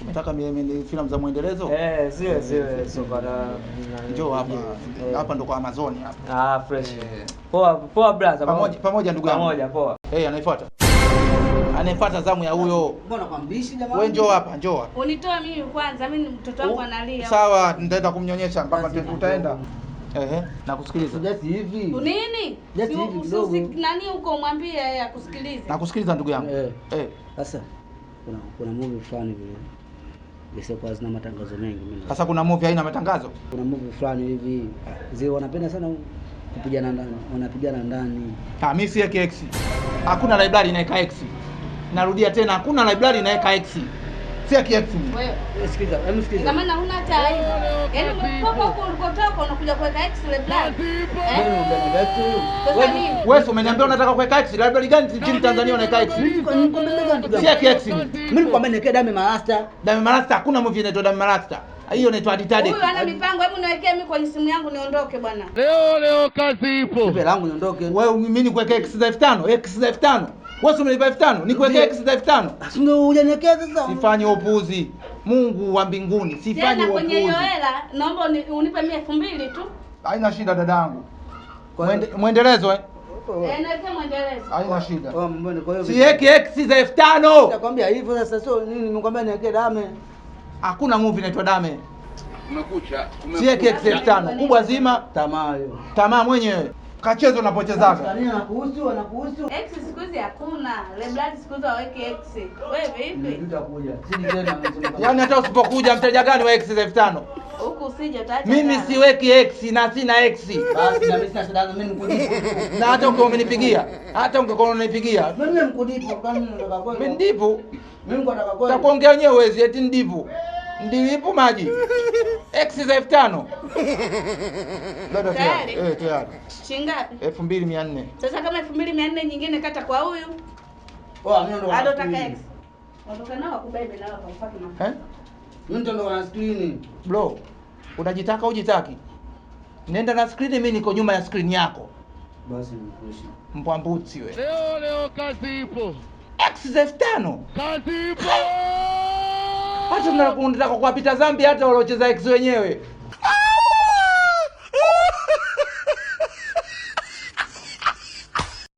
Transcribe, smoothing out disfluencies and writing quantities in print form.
Nataka mimi filamu za muendelezo? Sio bana. Njoo hapa. Hapa ndo kwa Amazon hapa. Fresh. Poa brother. Pamoja ndugu yangu. Pamoja poa. Anaifuata. Anaifuata zamu ya huyo. Mbona kwa mbishi jamaa? Wewe njoo hapa, njoo hapa. Unitoa mimi kwanza, mimi mtoto wangu analia. Sawa, nitaenda kumnyonyesha mpaka utaenda. Nakusikiliza. Jati hivi. Nini? Jati hivi kidogo. Nani huko mwambie akusikilize. Nakusikiliza ndugu yangu. Sasa kuna movie fulani vile. Sio kwa zina matangazo mengi mimi. Sasa kuna movie haina matangazo? Kuna movie fulani hivi. Zile wanapenda sana kupigana ndani, wanapigana ndani. Mimi si X. Hakuna library inaweka X. Narudia tena, hakuna library inaweka X. Si X. Wewe sikiliza, sikiliza. Kama na huna taarifa. Yaani mpopo huko ulikotoka unakuja kuweka X library. Wewe umeniambia unataka kuweka X, library gani nchini Tanzania unaweka X? Si X. Mimi nikwambia niwekee Dame Master. Dame Master hakuna movie inaitwa Dame Master. Hiyo inaitwa Aditade. Huyu ana mipango, hebu niwekee mimi kwenye simu yangu niondoke bwana. Leo kazi ipo. Sipe langu niondoke. Wewe mimi nikuwekea X za 5000, X za 5000. Wewe umenipa 5000, nikuwekea X za 5000. Ndio hujaniwekea sasa. Sifanye upuzi. Mungu wa mbinguni, sifanye upuzi. Kwenye hiyo hela naomba unipe mimi 2000 tu. Haina shida dadangu. Muendelezo Niwekee muendelezo. Haina shida. Kwa hiyo siweke X za 5000. Nakwambia hivyo sasa, sio nini nimekwambia niwekee Dame. Hakuna movie inaitwa Dame. Umekucha. Siweke X 5000. Kubwa zima tamaa hiyo. Tamaa mwenyewe. Kacheza unapochezaga. Anakuhusu. X siku hizi hakuna. Leblad siku hizi haweki X. Wewe vipi? Tutakuja. Siji tena. Yaani hata usipokuja mteja gani wa X za 5000? Huku usije utaacha. Mimi siweki X na sina X. Basi na mimi sina shida, mimi nikudipo. Na hata ukiwa umenipigia, hata ungekuwa unanipigia. Mimi nikudipo kwani nataka kwenda. Mimi ndipo. Mimi nataka kwenda. Utakuongea wenyewe uwezi eti ndipo. Ndipo maji. X za 5000. Dada tayari. Tayari. Shingapi? 2400. Sasa kama 2400 nyingine kata kwa huyu. Mimi ndo bado taka X. Watoka nao kubebe na wao mpaka mafuta. Mimi ndo na screen. Bro, unajitaka ujitaki? Nenda na screen, mimi niko nyuma ya screen yako. Basi nikuishi. Mpwambutsi wewe. Leo kazi ipo. X za 5000. Kazi ipo. Hata unataka kuwapita Zambia hata waliocheza X wenyewe.